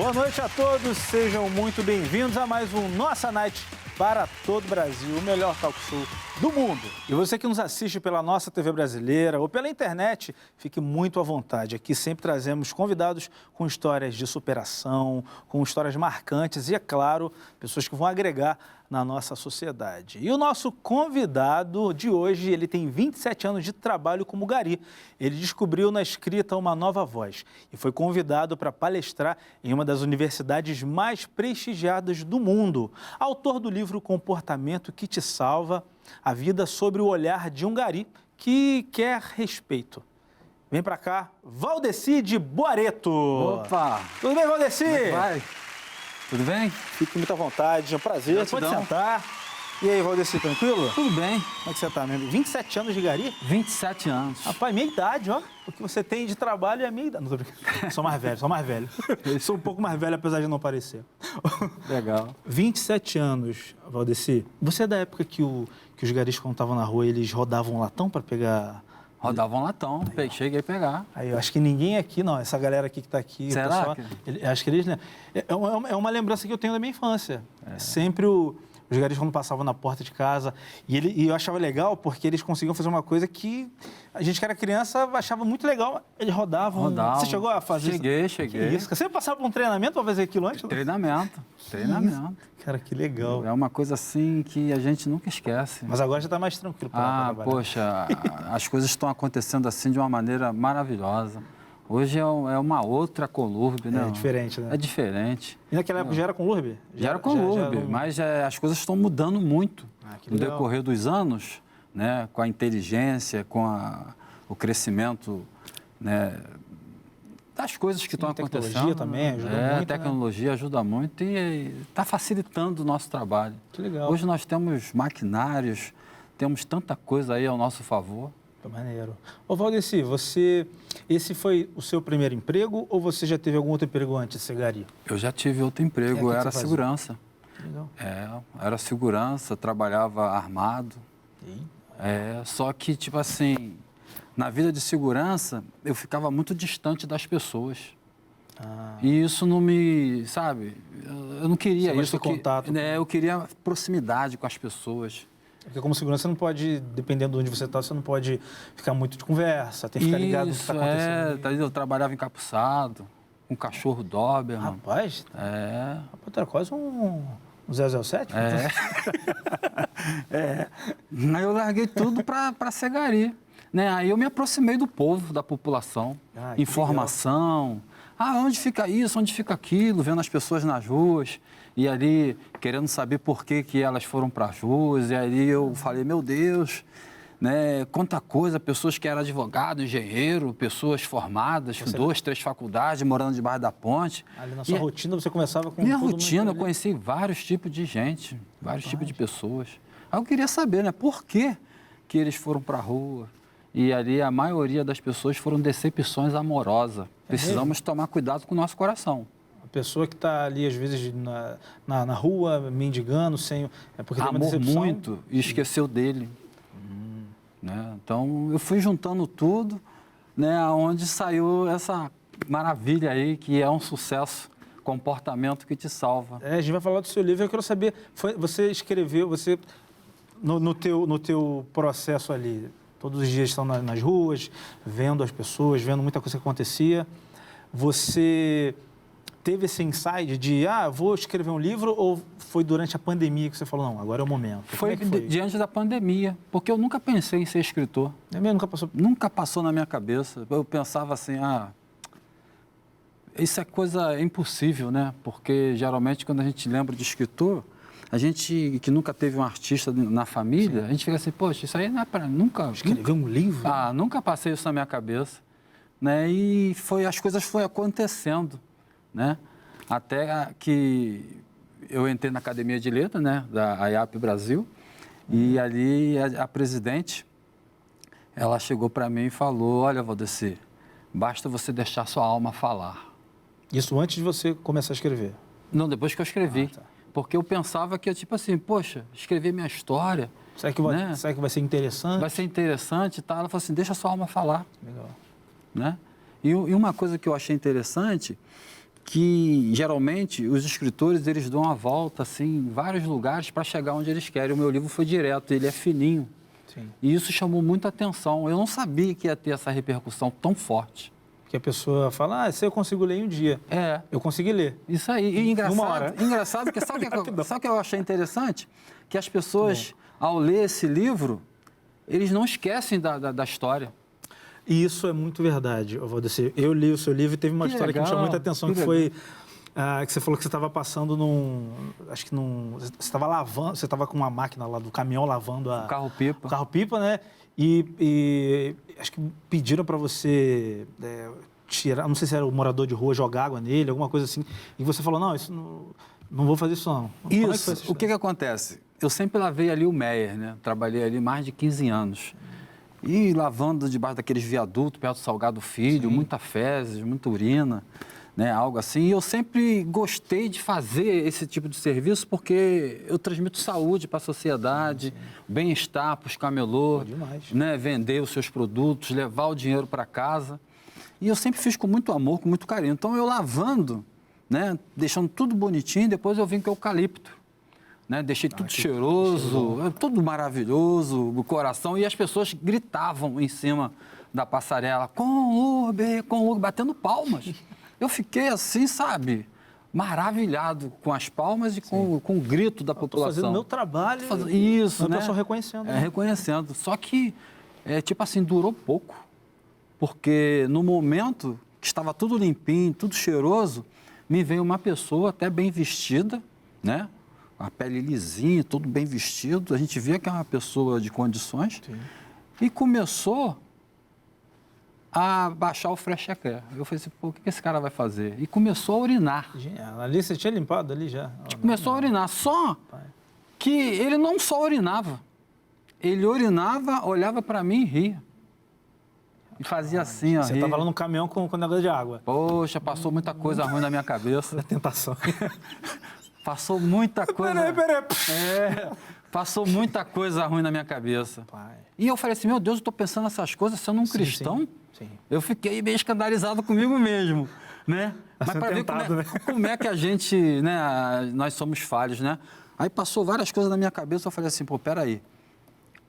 Boa noite a todos, sejam muito bem-vindos a mais um Nossa Night para todo o Brasil, o melhor talk show do mundo. E você que nos assiste pela nossa TV brasileira ou pela internet, fique muito à vontade. Aqui sempre trazemos convidados com histórias de superação, com histórias marcantes e, é claro, pessoas que vão agregar na nossa sociedade. E o nosso convidado de hoje, ele tem 27 anos de trabalho como gari. Ele descobriu na escrita uma nova voz e foi convidado para palestrar em uma das universidades mais prestigiadas do mundo. Autor do livro Comportamento que te Salva, a vida sobre o olhar de um gari que quer respeito. Vem para cá, Valdeci de Boareto. Opa! Tudo bem, Valdeci? Como é que vai? Tudo bem? Fique muito à vontade, é um prazer. Gratidão. Pode sentar. E aí, Valdeci, tranquilo? Tudo bem. Como é que você tá, meu amigo? 27 anos de gari? 27 anos. Rapaz, minha idade, ó. O que você tem de trabalho é a minha idade. Não tô brincando. Sou mais velho. Sou um pouco mais velho, apesar de não parecer. Legal. 27 anos, Valdeci. Você é da época que os garis, quando estavam na rua, eles rodavam latão para pegar... Rodava um latão, cheguei a pegar. Aí eu acho que ninguém aqui, não, essa galera aqui que está aqui... Será? Acho que eles... É uma lembrança que eu tenho da minha infância. Sempre os garis, quando passavam na porta de casa, e eu achava legal porque eles conseguiam fazer uma coisa que a gente que era criança achava muito legal. Eles rodavam. Você chegou a fazer isso? Cheguei. Que isso? Você passava por um treinamento para fazer aquilo antes? Treinamento. Cara, que legal. É uma coisa assim que a gente nunca esquece. Mas agora já está mais tranquilo para trabalhar. Poxa, as coisas estão acontecendo assim de uma maneira maravilhosa. Hoje é uma outra Conlurb, né? É diferente, né? É diferente. E naquela época já era Conlurb? Já era Conlurb, mas as coisas estão mudando muito no decorrer dos anos, né? Com a inteligência, com o crescimento, né? Das coisas que estão acontecendo. A tecnologia também ajuda muito. A tecnologia ajuda muito e está facilitando o nosso trabalho. Que legal. Hoje nós temos maquinários, temos tanta coisa aí ao nosso favor. Maneiro. Ô, Valdeci, esse foi o seu primeiro emprego ou você já teve algum outro emprego antes de ser gari? Eu já tive outro emprego, era segurança. Legal. Era segurança, trabalhava armado. Só que, tipo assim, na vida de segurança, eu ficava muito distante das pessoas. E isso não me, sabe, eu não queria isso. Contato. Eu queria proximidade com as pessoas. Porque como segurança você não pode, dependendo de onde você está, você não pode ficar muito de conversa, tem que ficar ligado no que está acontecendo. Eu trabalhava encapuçado, com um cachorro Doberman. Rapaz, era quase um 007. Aí eu larguei tudo para ser gari. Né? Aí eu me aproximei do povo, da população, informação. Onde fica isso, onde fica aquilo, vendo as pessoas nas ruas. E ali, querendo saber por que elas foram para as ruas. E aí eu falei, meu Deus, né, quanta coisa, pessoas que eram advogado, engenheiro, pessoas formadas, com 2, 3 faculdades, morando debaixo da ponte. Ali na sua rotina você começava com minha rotina, eu conheci vários tipos de gente, vários tipos de pessoas. Aí eu queria saber, né, por que eles foram para a rua. E ali a maioria das pessoas foram decepções amorosas. Precisamos tomar cuidado com o nosso coração. Pessoa que está ali, às vezes, na rua, mendigando, sem... porque tem uma amor decepção. muito e esqueceu dele. Né? Então, eu fui juntando tudo, né, onde saiu essa maravilha aí, que é um sucesso, Comportamento que te Salva. A gente vai falar do seu livro, eu quero saber, você escreveu, no teu processo ali, todos os dias estão nas ruas, vendo as pessoas, vendo muita coisa que acontecia, você... Teve esse insight de, vou escrever um livro, ou foi durante a pandemia que você falou, não, agora é o momento? Foi diante da pandemia, porque eu nunca pensei em ser escritor. Nunca passou? Nunca passou na minha cabeça. Eu pensava assim, isso é coisa impossível, né? Porque geralmente quando a gente lembra de escritor, a gente que nunca teve um artista na família, Sim. A gente fica assim, poxa, isso aí não é para nunca... Escrever um livro? Nunca passei isso na minha cabeça. Né? E as coisas foram acontecendo. Né? Até que eu entrei na Academia de Letras, né, da AIAP Brasil, e ali a presidente, ela chegou para mim e falou, olha, Valdeci, basta você deixar sua alma falar. Isso antes de você começar a escrever? Não, depois que eu escrevi. Porque eu pensava que, tipo assim, poxa, escrever minha história... Será que vai ser interessante? Vai ser interessante e tal. Ela falou assim, deixa sua alma falar. Legal. Né? E uma coisa que eu achei interessante... que geralmente os escritores eles dão uma volta assim, em vários lugares para chegar onde eles querem. O meu livro foi direto, ele é fininho. Sim. E isso chamou muita atenção. Eu não sabia que ia ter essa repercussão tão forte. Que a pessoa fala, esse eu consigo ler em um dia. É. Eu consegui ler. Isso aí. E Uma hora. engraçado que sabe o que eu achei interessante? Que as pessoas, ao ler esse livro, eles não esquecem da história. E isso é muito verdade, Valdecir. Eu li o seu livro e teve uma história que me chamou muita atenção, que foi que você falou que você estava passando você estava lavando, você estava com uma máquina lá do caminhão lavando o carro-pipa. O carro-pipa, né? E acho que pediram para você tirar, não sei se era o morador de rua, jogar água nele, alguma coisa assim. E você falou, não vou fazer isso não. Isso, o que acontece? Eu sempre lavei ali o Meier, né? Trabalhei ali mais de 15 anos. E lavando debaixo daqueles viadutos, perto do Salgado Filho, muita fezes, muita urina, né? Algo assim. E eu sempre gostei de fazer esse tipo de serviço porque eu transmito saúde para a sociedade, bem-estar para os camelôs, né? Vender os seus produtos, levar o dinheiro para casa. E eu sempre fiz com muito amor, com muito carinho. Então, eu lavando, né? Deixando tudo bonitinho, depois eu vim com eucalipto. Né? Deixei tudo cheiroso, tudo maravilhoso, o coração. E as pessoas gritavam em cima da passarela, com Uber, batendo palmas. Eu fiquei assim, sabe, maravilhado com as palmas e com o grito da população. Estou fazendo meu trabalho. Isso, né? A pessoa reconhecendo. Reconhecendo. Só que, tipo assim, durou pouco. Porque no momento que estava tudo limpinho, tudo cheiroso, me veio uma pessoa até bem vestida, né? A pele lisinha, tudo bem vestido. A gente via que é uma pessoa de condições. Sim. E começou a baixar o frechecré. Eu falei assim, pô, o que esse cara vai fazer? E começou a urinar. Ali você tinha limpado ali já? Começou a urinar. Só que ele não só urinava. Ele urinava, olhava para mim e ria. E fazia assim, ó. Você estava lá no caminhão com negócio de água. Poxa, passou muita coisa ruim na minha cabeça. A tentação. Passou muita coisa... Peraí. Passou muita coisa ruim na minha cabeça. Pai. E eu falei assim, meu Deus, eu estou pensando essas coisas sendo um cristão. Sim. Eu fiquei bem escandalizado comigo mesmo, né? Mas para ver como é que a gente, né, nós somos falhos, né? Aí passou várias coisas na minha cabeça, eu falei assim, pô, peraí,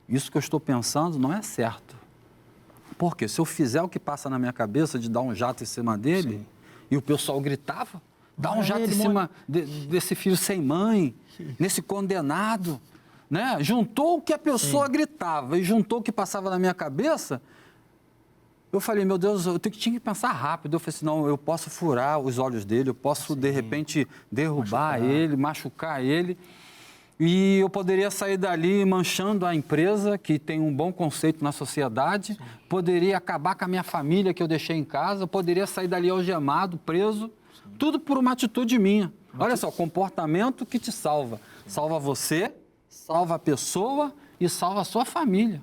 isso que eu estou pensando não é certo. Porque se eu fizer o que passa na minha cabeça de dar um jato em cima dele, e o pessoal gritava, dá um jato em cima desse filho sem mãe, nesse condenado, né? Juntou o que a pessoa gritava e juntou o que passava na minha cabeça. Eu falei, meu Deus, eu tinha que pensar rápido. Eu falei assim, não, eu posso furar os olhos dele, eu posso, de repente, derrubar ele, machucar ele. E eu poderia sair dali manchando a empresa, que tem um bom conceito na sociedade, poderia acabar com a minha família que eu deixei em casa, poderia sair dali algemado, preso, tudo por uma atitude minha. Olha só, comportamento que te salva. Salva você, salva a pessoa e salva a sua família.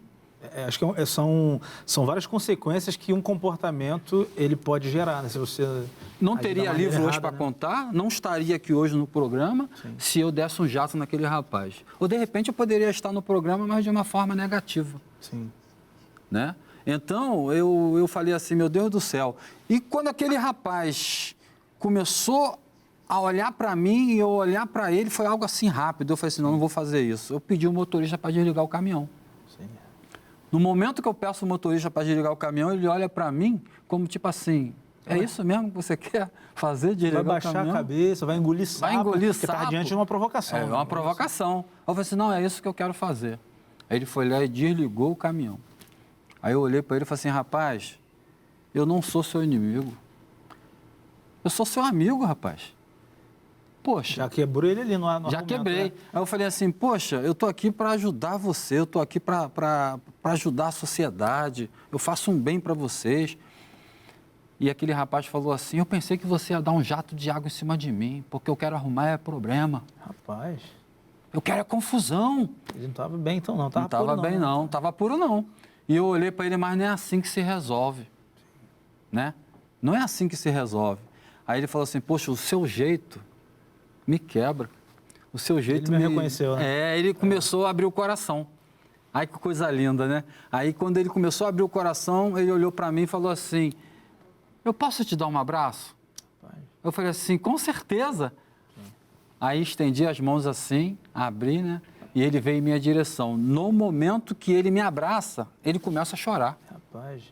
Acho que são várias consequências que um comportamento ele pode gerar, né? Se você não teria livro hoje para contar, não estaria aqui hoje no programa se eu desse um jato naquele rapaz. Ou, de repente, eu poderia estar no programa, mas de uma forma negativa. Sim. Né? Então, eu falei assim, meu Deus do céu. E quando aquele rapaz começou a olhar para mim e eu olhar para ele, foi algo assim rápido. Eu falei assim, não vou fazer isso. Eu pedi o motorista para desligar o caminhão. No momento que eu peço o motorista para desligar o caminhão, ele olha para mim como tipo assim, é isso mesmo que você quer fazer, desligar o caminhão? Vai baixar a cabeça, vai engolir sapo. Vai engolir sapo. Porque está diante de uma provocação. É uma provocação. Eu falei assim, não, é isso que eu quero fazer. Aí ele foi lá e desligou o caminhão. Aí eu olhei para ele e falei assim, rapaz, eu não sou seu inimigo. Eu sou seu amigo, rapaz. Poxa. Já quebrou ele ali no Já quebrei. Né? Aí eu falei assim, poxa, eu estou aqui para ajudar você, eu estou aqui para ajudar a sociedade, eu faço um bem para vocês. E aquele rapaz falou assim, eu pensei que você ia dar um jato de água em cima de mim, porque eu quero arrumar problema. Rapaz. Eu quero confusão. Ele não estava bem então não, Não estava bem não, estava puro não. E eu olhei para ele, mas não é assim que se resolve. Né? Não é assim que se resolve. Aí ele falou assim, poxa, o seu jeito me quebra. O seu jeito ele me reconheceu, né? Ele começou a abrir o coração. Ai, que coisa linda, né? Aí, quando ele começou a abrir o coração, ele olhou para mim e falou assim, eu posso te dar um abraço? Eu falei assim, com certeza. Aí estendi as mãos assim, abri, né? E ele veio em minha direção. No momento que ele me abraça, ele começa a chorar. Rapaz,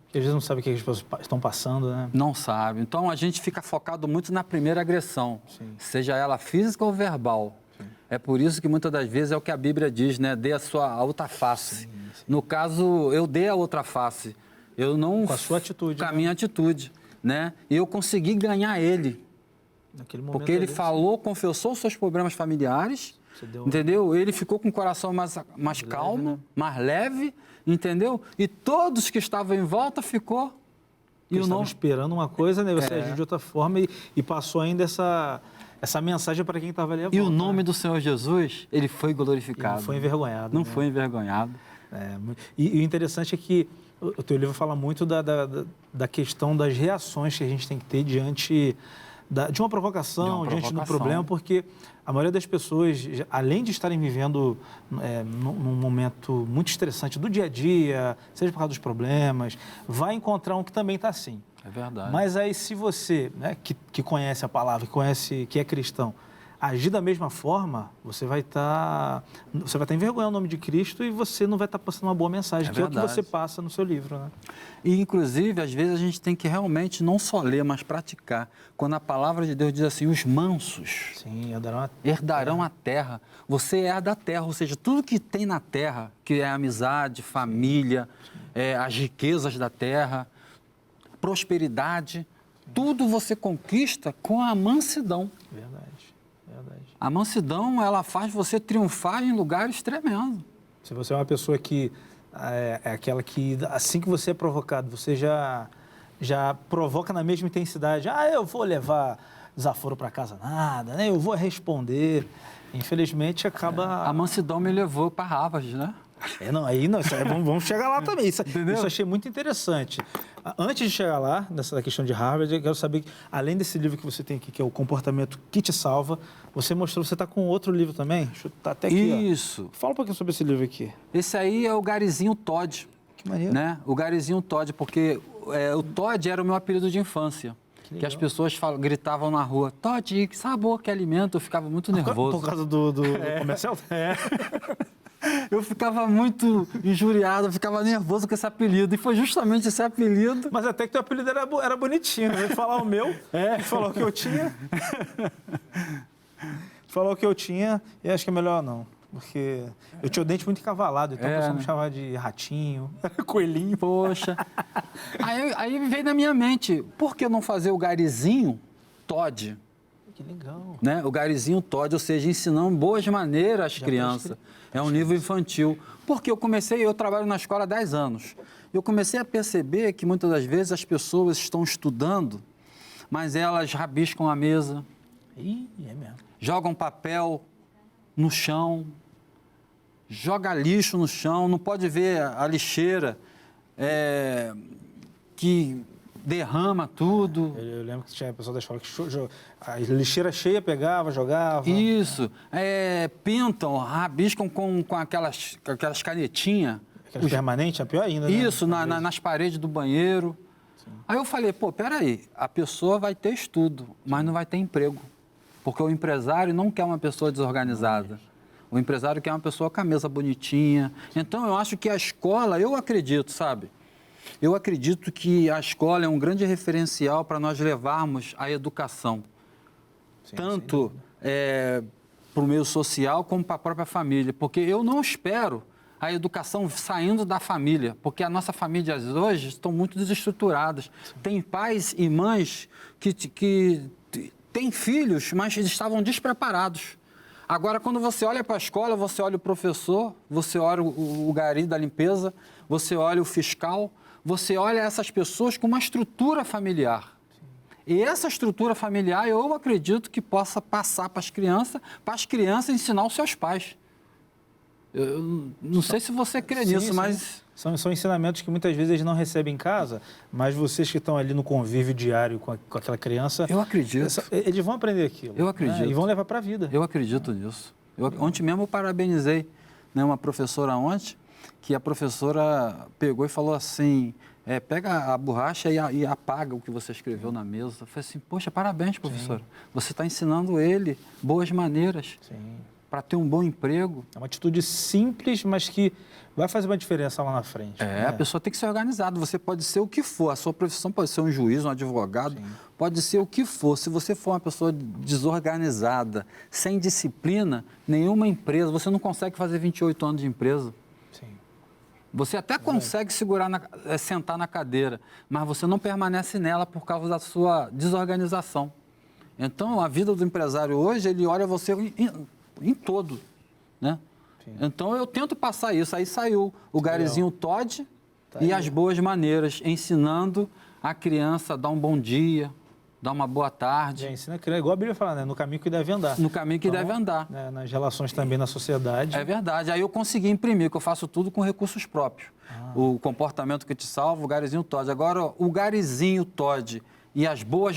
porque às vezes não sabe o que as pessoas estão passando, né? Não sabe. Então, a gente fica focado muito na primeira agressão, Sim. seja ela física ou verbal. Sim. É por isso que muitas das vezes é o que a Bíblia diz, né? Dê a sua outra face. Sim. No caso, eu dei a outra face. Eu não... Com a sua atitude. Com a minha atitude, né? E eu consegui ganhar ele. Naquele momento porque ele falou, confessou os seus problemas familiares, deu... entendeu? Ele ficou com o coração mais calmo, leve, né? Mais leve, entendeu? E todos que estavam em volta ficou. E o nome esperando uma coisa, né? Você agiu de outra forma e passou ainda essa mensagem para quem estava ali à volta. E o nome do Senhor Jesus, ele foi glorificado. E não foi envergonhado. Não né? foi envergonhado. E o interessante é que o teu livro fala muito da questão das reações que a gente tem que ter diante de uma provocação, diante do problema, porque a maioria das pessoas, além de estarem vivendo num momento muito estressante do dia a dia, seja por causa dos problemas, vai encontrar um que também está assim. É verdade. Mas aí, se você, né, que conhece a palavra, que é cristão, agir da mesma forma, você vai estar envergonhando o nome de Cristo e você não vai estar passando uma boa mensagem, que é o que você passa no seu livro, né? E, inclusive, às vezes a gente tem que realmente não só ler, mas praticar. Quando a palavra de Deus diz assim, os mansos herdarão a terra. Você herda a terra, ou seja, tudo que tem na terra, que é amizade, família, as riquezas da terra, prosperidade, tudo você conquista com a mansidão. Verdade. A mansidão, ela faz você triunfar em lugares tremendos. Se você é uma pessoa que é aquela que, assim que você é provocado, você já provoca na mesma intensidade. Eu vou levar desaforo para casa nada, né? Eu vou responder. Infelizmente, acaba... A mansidão me levou para Harvard, né? Vamos chegar lá também. Isso eu achei muito interessante. Antes de chegar lá, nessa questão de Harvard, eu quero saber que, além desse livro que você tem aqui, que é o Comportamento que te Salva, você está com outro livro também? Tá até aqui, Isso. Fala um pouquinho sobre esse livro aqui. Esse aí é o Garizinho Todd. Que maneiro. Né? O Garizinho Todd, porque o Todd era o meu apelido de infância. Que as pessoas gritavam na rua, Todd, que sabor, que alimento. Eu ficava muito nervoso. Por causa do comercial? Eu ficava muito injuriado, eu ficava nervoso com esse apelido. E foi justamente esse apelido... Mas até que teu apelido era bonitinho. Né? Falar o meu, falou o que eu tinha. Falou o que eu tinha e acho que é melhor não. Porque eu tinha o dente muito encavalado, então o pessoal me chamava de ratinho, coelhinho. Poxa. Aí veio na minha mente, por que não fazer o Garizinho Todd? Que legal. Né? O Garizinho Todd, ou seja, ensinando boas maneiras às crianças. É um livro infantil. Porque eu trabalho na escola há 10 anos. Eu comecei a perceber que muitas das vezes as pessoas estão estudando, mas elas rabiscam a mesa. É mesmo. Jogam papel no chão, joga lixo no chão, não pode ver a lixeira que derrama tudo. Eu lembro que tinha pessoal da escola que a lixeira cheia pegava, jogava. Isso. Pintam, rabiscam com aquelas canetinhas. Aquelas permanentes, é pior ainda, né? Isso, nas paredes do banheiro. Sim. Aí eu falei, peraí, a pessoa vai ter estudo, mas não vai ter emprego. Porque o empresário não quer uma pessoa desorganizada. O empresário quer uma pessoa com a mesa bonitinha. Então, eu acho que a escola, eu acredito, sabe? Eu acredito que a escola é um grande referencial para nós levarmos a educação. Sim, tanto para o meio social como para a própria família. Porque eu não espero a educação saindo da família, porque a nossa família hoje estão muito desestruturadas. Sim. Tem pais e mães que têm filhos, mas estavam despreparados. Agora, quando você olha para a escola, você olha o professor, você olha o gari da limpeza, você olha o fiscal, você olha essas pessoas com uma estrutura familiar. Sim. E essa estrutura familiar, eu acredito que possa passar para as crianças ensinar os seus pais. Eu não sei se você crê nisso, mas... São ensinamentos que muitas vezes eles não recebem em casa, mas vocês que estão ali no convívio diário com aquela criança... Eu acredito. Eles vão aprender aquilo. Eu acredito. Né? E vão levar para a vida. Eu acredito nisso. Ontem mesmo eu parabenizei uma professora ontem, que a professora pegou e falou assim, pega a borracha e apaga o que você escreveu na mesa. Eu falei assim, poxa, parabéns, professora. Sim. Você está ensinando ele boas maneiras para ter um bom emprego. É uma atitude simples, mas que vai fazer uma diferença lá na frente. A pessoa tem que ser organizada. Você pode ser o que for. A sua profissão pode ser um juiz, um advogado, pode ser o que for. Se você for uma pessoa desorganizada, sem disciplina, nenhuma empresa, você não consegue fazer 28 anos de empresa. Sim. Você até consegue sentar na cadeira, mas você não permanece nela por causa da sua desorganização. Então, a vida do empresário hoje, ele olha você em todo, né? Sim. Então, eu tento passar isso. Aí saiu o Garizinho Todd e as boas maneiras, ensinando a criança a dar um bom dia, dar uma boa tarde. Já ensina a criança, igual a Bíblia fala, né? No caminho que deve andar. No caminho que deve andar. Né? Nas relações também na sociedade. É verdade. Aí eu consegui imprimir, que eu faço tudo com recursos próprios. O comportamento que te salva, o Garizinho Todd. Agora, o Garizinho Todd e as boas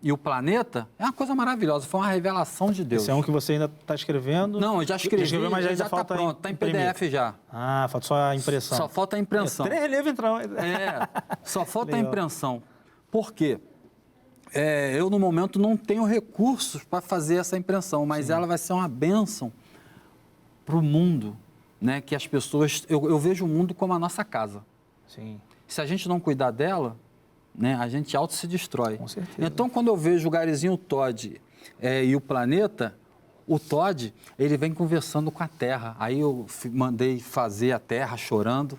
e o planeta é uma coisa maravilhosa. Foi uma revelação de Deus. Esse é um que você ainda está escrevendo? Não, eu já escrevi, mas já está pronto, está em PDF já. Ah, falta só a impressão. Só falta a impressão. 3 relevos então. Só falta a impressão. Por quê? Eu, no momento, não tenho recursos para fazer essa impressão, mas ela vai ser uma bênção para o mundo, né? Que as pessoas... Eu vejo o mundo como a nossa casa. Sim. Se a gente não cuidar dela, né, a gente auto se destrói. Com certeza. Então, quando eu vejo o Garizinho Todd e o planeta, o Todd, ele vem conversando com a Terra. Aí eu mandei fazer a Terra chorando,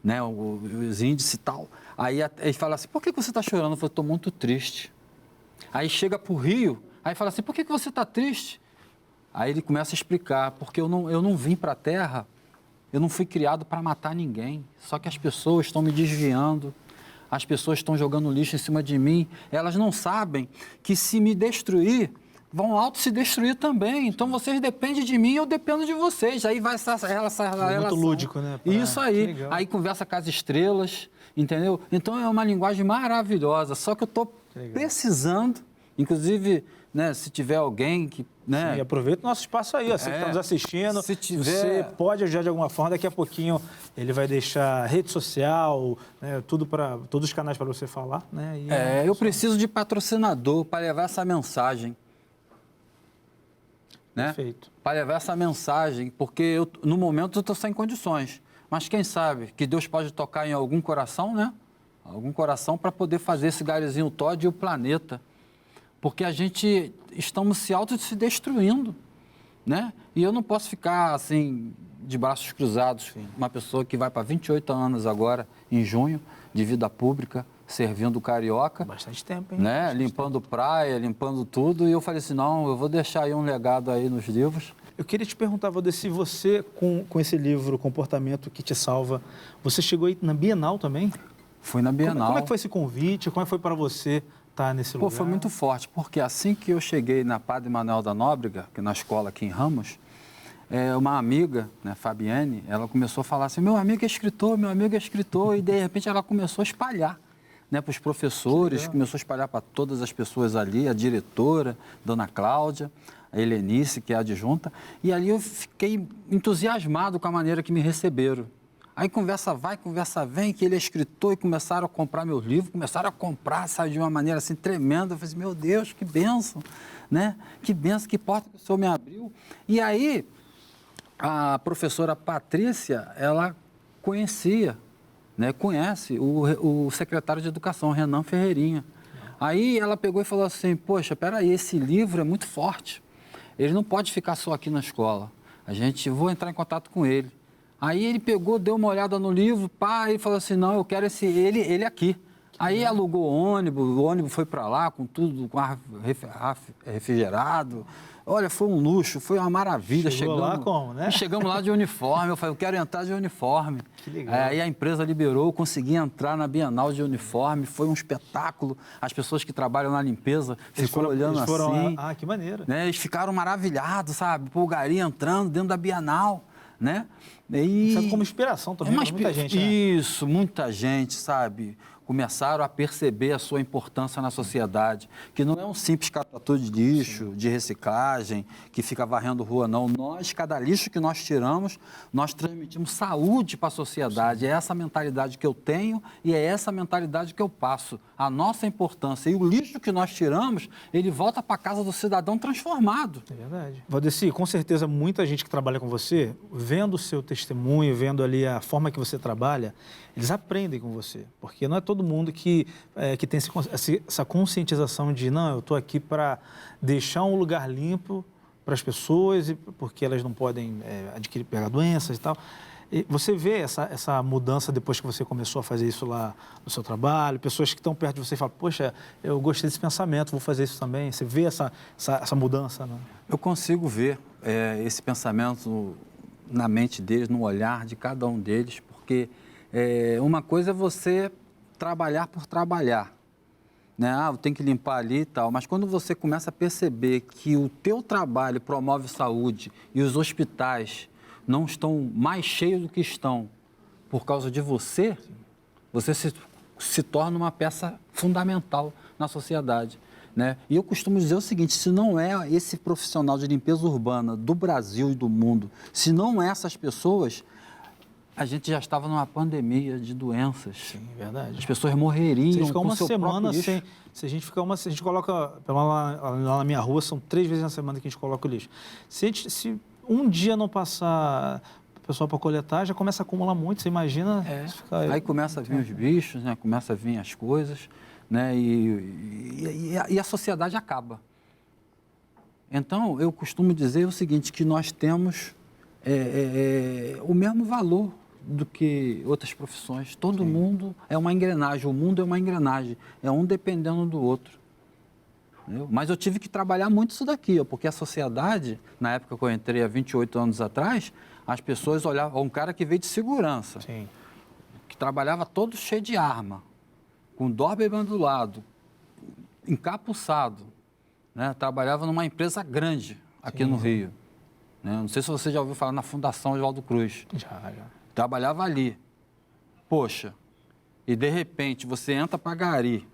né, os índices e tal. Aí ele fala assim, por que você está chorando? Eu falei, estou muito triste. Aí chega para o Rio, aí fala assim, por que você está triste? Aí ele começa a explicar, porque eu não vim para a Terra, eu não fui criado para matar ninguém, só que as pessoas estão me desviando, as pessoas estão jogando lixo em cima de mim, elas não sabem que se me destruir, vão auto se destruir também. Então vocês dependem de mim, eu dependo de vocês. Aí vai essa relação. Muito lúdico, né? Isso aí. Aí conversa com as estrelas, entendeu? Então é uma linguagem maravilhosa. Só que eu estou precisando, inclusive, né, se tiver alguém que... Né? Sim, aproveita o nosso espaço aí, você que está nos assistindo. Se tiver... Você pode ajudar de alguma forma, daqui a pouquinho ele vai deixar rede social, né, todos os canais para você falar. Né, eu preciso de patrocinador para levar essa mensagem. Né? Perfeito. Para levar essa mensagem, porque no momento eu estou sem condições. Mas quem sabe que Deus pode tocar em algum coração, né? Algum coração para poder fazer esse Garizinho Todd e o planeta. Porque a gente estamos se destruindo, né? E eu não posso ficar assim, de braços cruzados. Sim. Uma pessoa que vai para 28 anos agora, em junho, de vida pública, servindo o Carioca. Bastante tempo, hein? Né? Bastante limpando tempo. Praia, limpando tudo. E eu falei assim, não, eu vou deixar aí um legado aí nos livros. Eu queria te perguntar, Valdir, se você, com esse livro, Comportamento que te Salva, você chegou aí na Bienal também? Fui na Bienal. Como é que foi esse convite? Como é que foi para você estar nesse lugar? Foi muito forte, porque assim que eu cheguei na Padre Manuel da Nóbrega, que é na escola aqui em Ramos, uma amiga, né, Fabiane, ela começou a falar assim, meu amigo é escritor, e de repente ela começou a espalhar, né, para os professores, começou a espalhar para todas as pessoas ali, a diretora, Dona Cláudia, a Helenice, que é a adjunta, e ali eu fiquei entusiasmado com a maneira que me receberam. Aí conversa vai, conversa vem, que ele é escritor, e começaram a comprar meus livros, sabe, de uma maneira assim tremenda. Eu falei assim, meu Deus, que bênção, né? Que bênção, que porta que o Senhor me abriu. E aí, a professora Patrícia, ela conhece o secretário de Educação, Renan Ferreirinha. Aí ela pegou e falou assim, poxa, peraí, esse livro é muito forte, ele não pode ficar só aqui na escola, vou entrar em contato com ele. Aí ele pegou, deu uma olhada no livro, e falou assim, não, eu quero ele aqui. Aí alugou o ônibus foi para lá com tudo, com ar refrigerado. Olha, foi um luxo, foi uma maravilha. Chegou lá como, né? Chegamos lá de uniforme, eu falei, eu quero entrar de uniforme. Que legal. Aí a empresa liberou, eu consegui entrar na Bienal de uniforme, foi um espetáculo. As pessoas que trabalham na limpeza ficam olhando assim. Ah, que maneiro. Né? Eles ficaram maravilhados, sabe? Pô, o Gari entrando dentro da Bienal, né? Serve como inspiração também para muita gente, né? Isso, muita gente, sabe? Começaram a perceber a sua importância na sociedade, que não é um simples catador de lixo, de reciclagem, que fica varrendo rua, não. Nós, cada lixo que nós tiramos, nós transmitimos saúde para a sociedade. É essa mentalidade que eu tenho e é essa mentalidade que eu passo. A nossa importância. E o lixo que nós tiramos, ele volta para a casa do cidadão transformado. É verdade. Valdeci, com certeza muita gente que trabalha com você, vendo o seu testemunho, vendo ali a forma que você trabalha, eles aprendem com você, porque não é todo mundo que tem essa conscientização de, não, eu estou aqui para deixar um lugar limpo para as pessoas, porque elas não podem pegar doenças e tal. E você vê essa mudança depois que você começou a fazer isso lá no seu trabalho, pessoas que estão perto de você e falam, poxa, eu gostei desse pensamento, vou fazer isso também. Você vê essa mudança, né? Eu consigo ver esse pensamento na mente deles, no olhar de cada um deles, porque uma coisa é você trabalhar por trabalhar, né? Eu tenho que limpar ali e tal, mas quando você começa a perceber que o teu trabalho promove saúde e os hospitais não estão mais cheios do que estão por causa de você, você se torna uma peça fundamental na sociedade, né? E eu costumo dizer o seguinte, se não é esse profissional de limpeza urbana do Brasil e do mundo, se não é essas pessoas, a gente já estava numa pandemia de doenças. Sim, verdade. As pessoas morreriam. Se ficar com uma seu semana próprio sem. lixo. Se a gente coloca. Lá na minha rua, são 3 vezes na semana que a gente coloca o lixo. Se um dia não passar o pessoal para coletar, já começa a acumular muito. Você imagina. Aí começa a vir os bichos, né? Começa a vir as coisas, né? E a sociedade acaba. Então, eu costumo dizer o seguinte, que nós temos o mesmo valor do que outras profissões. Todo mundo é uma engrenagem, o mundo é uma engrenagem, é um dependendo do outro. Entendeu? Mas eu tive que trabalhar muito isso daqui, ó, porque a sociedade, na época que eu entrei há 28 anos atrás, as pessoas olhavam, um cara que veio de segurança, Sim. que trabalhava todo cheio de arma, com Doberman do lado, encapuçado, né? Trabalhava numa empresa grande aqui no Rio. Né? Não sei se você já ouviu falar na Fundação Oswaldo Cruz. Já. Trabalhava ali. Poxa, e de repente você entra para Gari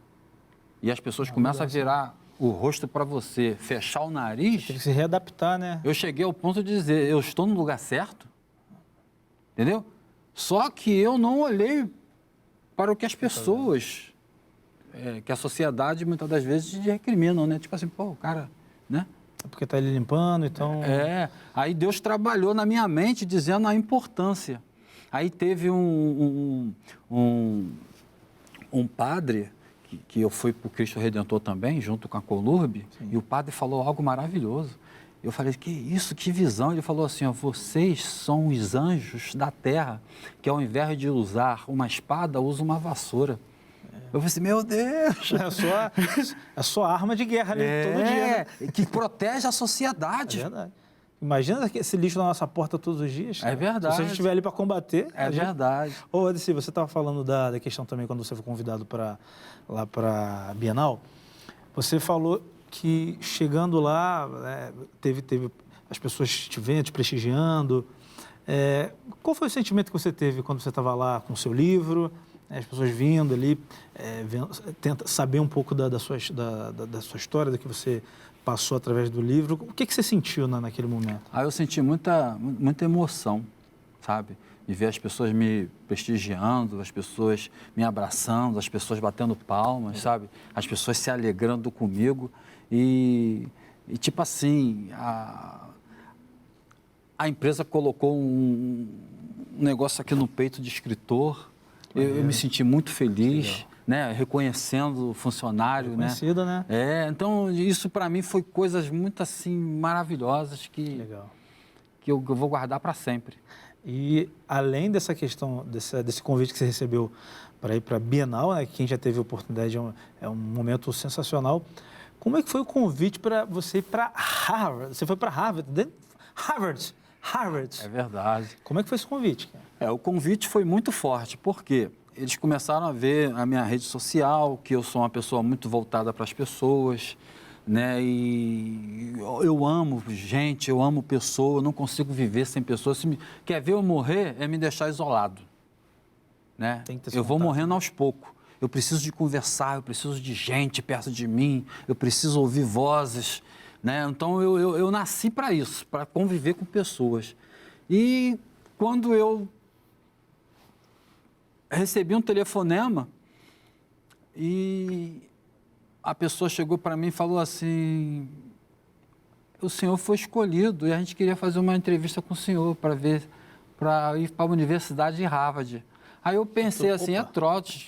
e as pessoas começam a virar o rosto para você, fechar o nariz. Tem que se readaptar, né? Eu cheguei ao ponto de dizer, eu estou no lugar certo? Entendeu? Só que eu não olhei para o que as pessoas, que a sociedade muitas das vezes recriminam, né? Tipo assim, pô, o cara, né? É porque está ele limpando, então... Aí Deus trabalhou na minha mente dizendo a importância. Aí teve um padre, que eu fui para o Cristo Redentor também, junto com a Colurbe, e o padre falou algo maravilhoso. Eu falei, que isso, que visão. Ele falou assim, ó, vocês são os anjos da terra, que ao invés de usar uma espada, usam uma vassoura. Eu falei assim, meu Deus! É a sua arma de guerra ali todo dia, né? Que protege a sociedade. É verdade. Imagina esse lixo na nossa porta todos os dias. É verdade. Se a gente estiver ali para combater... Verdade. Ô, Adeci, você estava falando da questão também, quando você foi convidado lá para a Bienal, você falou que chegando lá, teve as pessoas te vendo, te prestigiando. Qual foi o sentimento que você teve quando você estava lá com o seu livro, as pessoas vindo ali, tenta saber um pouco da sua história, do que você passou através do livro. O que você sentiu naquele momento? Eu senti muita emoção, sabe? De ver as pessoas me prestigiando, as pessoas me abraçando, as pessoas batendo palmas, sabe? As pessoas se alegrando comigo. E tipo assim, a empresa colocou um negócio aqui no peito de escritor. Eu me senti muito feliz, né? Reconhecendo o funcionário, Reconhecido, né? Então isso para mim foi coisas muito assim maravilhosas que eu vou guardar para sempre. E além dessa questão, desse convite que você recebeu para ir para a Bienal, né? Quem já teve a oportunidade, é um momento sensacional. Como é que foi o convite para você ir para Harvard? Você foi para Harvard? Harvard. É verdade. Como é que foi esse convite? O convite foi muito forte, porque eles começaram a ver a minha rede social, que eu sou uma pessoa muito voltada para as pessoas, né? E eu amo gente, eu amo pessoa, eu não consigo viver sem pessoas. Quer ver eu morrer, é me deixar isolado, né? Tem que ter eu vou contato. morrendo aos poucos. Eu preciso de conversar, eu preciso de gente perto de mim, eu preciso ouvir vozes, né? Então, eu nasci para isso, para conviver com pessoas. E quando eu recebi um telefonema e a pessoa chegou para mim e falou assim, o senhor foi escolhido e a gente queria fazer uma entrevista com o senhor para ir para a Universidade de Harvard. Aí eu pensei assim, é trote.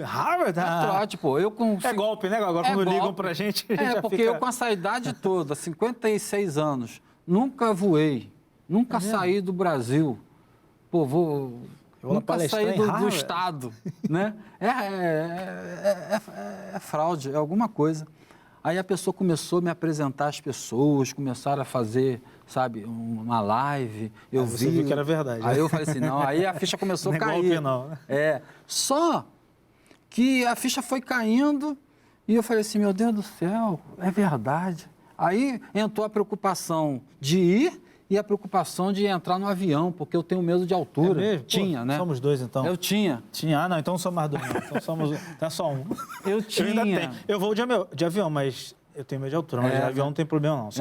Harvard? É trote, pô. É golpe, né? Agora quando ligam pra gente, a gente já porque fica... eu com essa idade toda, 56 anos, nunca voei, nunca saí do Brasil. Pô, nunca saí do estado, né? É fraude, é alguma coisa. Aí a pessoa começou a me apresentar as pessoas, começaram a fazer, sabe, uma live. Eu vi. Você viu que era verdade. Aí eu falei assim, não, aí a ficha começou a cair. Golpe, não, né? Só que a ficha foi caindo e eu falei assim, meu Deus do céu, é verdade. Aí entrou a preocupação de ir e a preocupação de entrar no avião, porque eu tenho medo de altura. É mesmo? Tinha, Pô, né? Somos dois, então. Eu tinha. Ah, não, então não somos mais dois, não. Então então é só um. Eu tinha. Eu ainda tenho. Eu vou de avião, mas eu tenho medo de altura, mas de avião não tem problema, não.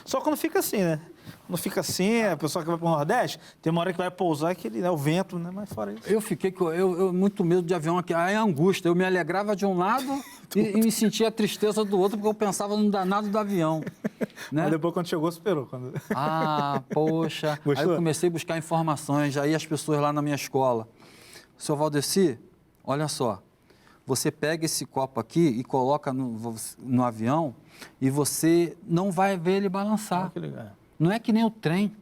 Só quando fica assim, né? Quando fica assim, a pessoa que vai para o Nordeste, tem uma hora que vai pousar, aquele, né, o vento, né? Mas fora isso. Eu fiquei eu muito medo de avião aqui. Aí a angústia. Eu me alegrava de um lado e me sentia a tristeza do outro, porque eu pensava no danado do avião. Né? Mas depois, quando chegou, superou. Ah, poxa. Gostou? Aí eu comecei a buscar informações. Aí as pessoas lá na minha escola. Seu Valdeci, olha só. Você pega esse copo aqui e coloca no avião e você não vai ver ele balançar. Que legal. Não é que nem o trem.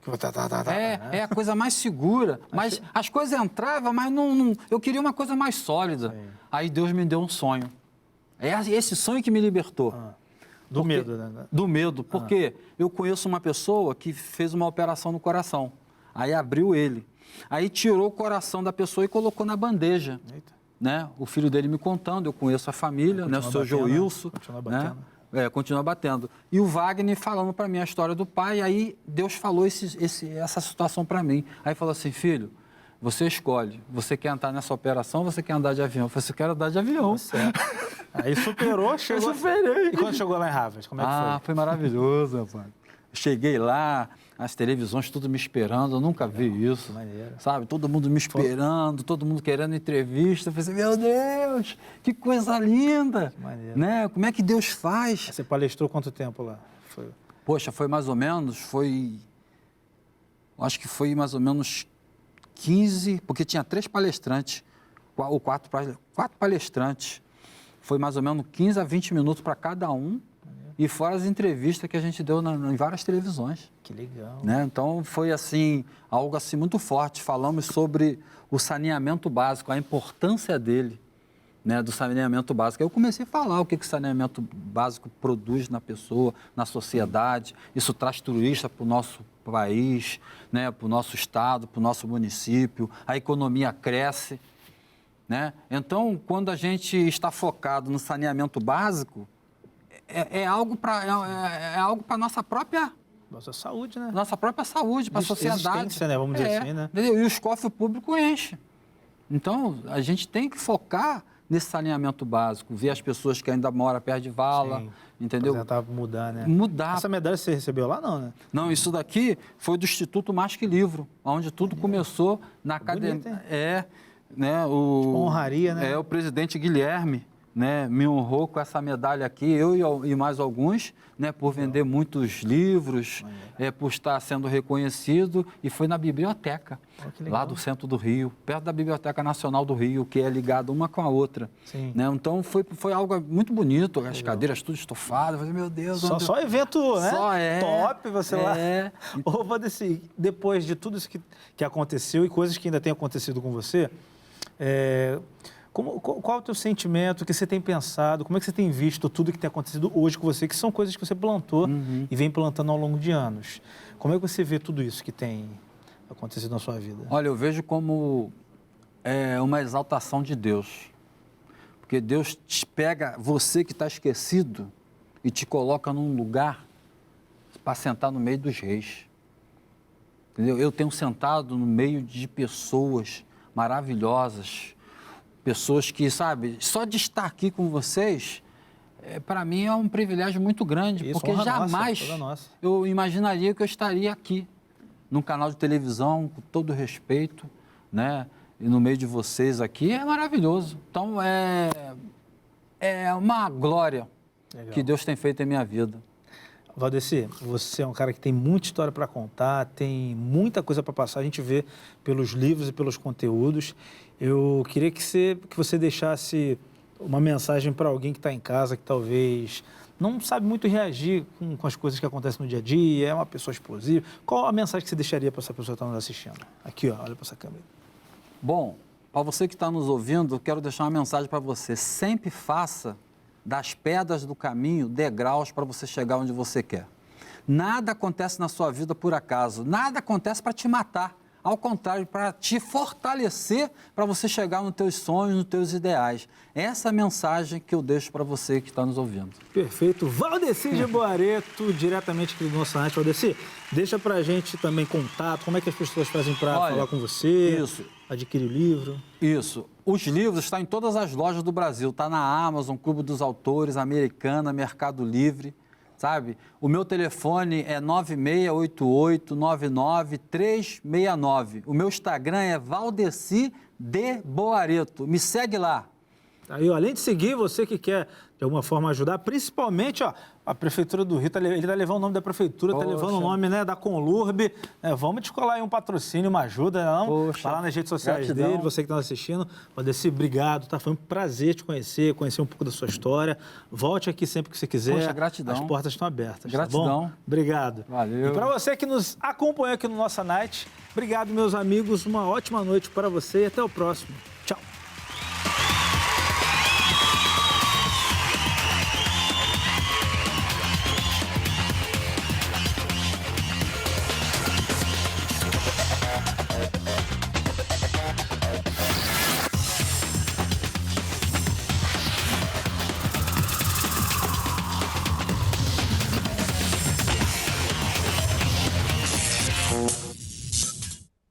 Né? É a coisa mais segura. Mas as coisas entravam, mas não, eu queria uma coisa mais sólida. Sim. Aí Deus me deu um sonho. É esse sonho que me libertou. Do medo, né? Do medo, porque eu conheço uma pessoa que fez uma operação no coração. Aí abriu ele. Aí tirou o coração da pessoa e colocou na bandeja. Eita. Né? O filho dele me contando, eu conheço a família, né? O seu Joilson. Continua batendo. Né? Continua batendo. E o Wagner falando para mim a história do pai, aí Deus falou essa situação para mim. Aí falou assim, filho, você escolhe, você quer entrar nessa operação ou você quer andar de avião? Eu falei, eu quero andar de avião. Certo. Aí superou, chegou. Eu superei. E quando chegou lá em Harvard, como é que foi? Foi maravilhoso, rapaz. Cheguei lá, as televisões tudo me esperando, eu nunca vi isso. Maneiro. Sabe, todo mundo me esperando, todo mundo querendo entrevista. Eu falei assim, meu Deus, que coisa linda. Que maneiro. Né? Como é que Deus faz? Você palestrou quanto tempo lá? Poxa, foi mais ou menos, acho que foi mais ou menos 15, porque tinha 3 palestrantes, ou 4 palestrantes. Foi mais ou menos 15 a 20 minutos para cada um. E fora as entrevistas que a gente deu em várias televisões. Que legal. Né? Então, foi assim, algo assim muito forte. Falamos sobre o saneamento básico, a importância dele, né, do saneamento básico. Aí eu comecei a falar o que o saneamento básico produz na pessoa, na sociedade. Isso traz turista para o nosso país, né, para o nosso estado, para o nosso município. A economia cresce. Né? Então, quando a gente está focado no saneamento básico, é algo para a nossa própria saúde, né? Nossa própria saúde, para a sociedade. Né? Vamos dizer assim, né? Entendeu? E os cofres públicos enchem. Então, a gente tem que focar nesse saneamento básico, ver as pessoas que ainda moram perto de vala, Sim, entendeu? Tentar mudar, né? Mudar. Essa medalha você recebeu lá, não, né? Não, isso daqui foi do Instituto Mais Que Livro, onde tudo começou na academia. Né? Tipo honraria, né? O presidente Guilherme, né, me honrou com essa medalha aqui, eu e mais alguns, né, por vender muitos livros, por estar sendo reconhecido, e foi na biblioteca, lá do centro do Rio, perto da Biblioteca Nacional do Rio, que é ligada uma com a outra. Sim. Né? Então, foi algo muito bonito, as cadeiras tudo estofadas, eu falei, meu Deus... Só evento, né? Só top, você lá. Ô, Valdeci, depois de tudo isso que aconteceu e coisas que ainda têm acontecido com você, qual é o teu sentimento, o que você tem pensado, como é que você tem visto tudo que tem acontecido hoje com você, que são coisas que você plantou e vem plantando ao longo de anos. Como é que você vê tudo isso que tem acontecido na sua vida? Olha, eu vejo como uma exaltação de Deus. Porque Porque Deus pega você que está esquecido e te coloca num lugar para sentar no meio dos reis. Entendeu? Eu tenho sentado no meio de pessoas maravilhosas, pessoas que, sabe, só de estar aqui com vocês, para mim é um privilégio muito grande, Isso, porque jamais toda nossa. eu imaginaria que eu estaria aqui, num canal de televisão, com todo respeito, né? E no meio de vocês aqui, é maravilhoso. Então, é uma glória que Deus tem feito em minha vida. Valdeci, você é um cara que tem muita história para contar, tem muita coisa para passar, a gente vê pelos livros e pelos conteúdos. Eu queria que você deixasse uma mensagem para alguém que está em casa, que talvez não sabe muito reagir com as coisas que acontecem no dia a dia, é uma pessoa explosiva. Qual a mensagem que você deixaria para essa pessoa que está nos assistindo? Aqui, ó, olha para essa câmera. Bom, para você que está nos ouvindo, eu quero deixar uma mensagem para você. Sempre faça das pedras do caminho degraus para você chegar onde você quer. Nada acontece na sua vida por acaso, nada acontece para te matar. Ao contrário, para te fortalecer, para você chegar nos teus sonhos, nos teus ideais. Essa é a mensagem que eu deixo para você que está nos ouvindo. Perfeito. Valdeci de Boareto, diretamente aqui do nosso site. Valdeci, deixa para a gente também contato, como é que as pessoas fazem para falar com você, adquirir o livro. Isso. Os livros estão em todas as lojas do Brasil. Está na Amazon, Clube dos Autores, Americana, Mercado Livre. Sabe? O meu telefone é 9688999369. O meu Instagram é Valdeci de Boareto. Me segue lá. Aí, ó, além de seguir, você que quer de alguma forma ajudar, principalmente, ó, a Prefeitura do Rio, ele está levando o nome da Prefeitura, está levando o nome, né, da Conlurb. Vamos descolar aí um patrocínio, uma ajuda, não? Poxa, falar nas redes sociais dele, você que está assistindo. Valdeci, obrigado, tá? Foi um prazer te conhecer um pouco da sua história. Volte aqui sempre que você quiser. Poxa, gratidão. As portas estão abertas, gratidão. Tá bom? Obrigado. Valeu. E para você que nos acompanhou aqui no Nossa Night, obrigado, meus amigos. Uma ótima noite para você e até o próximo.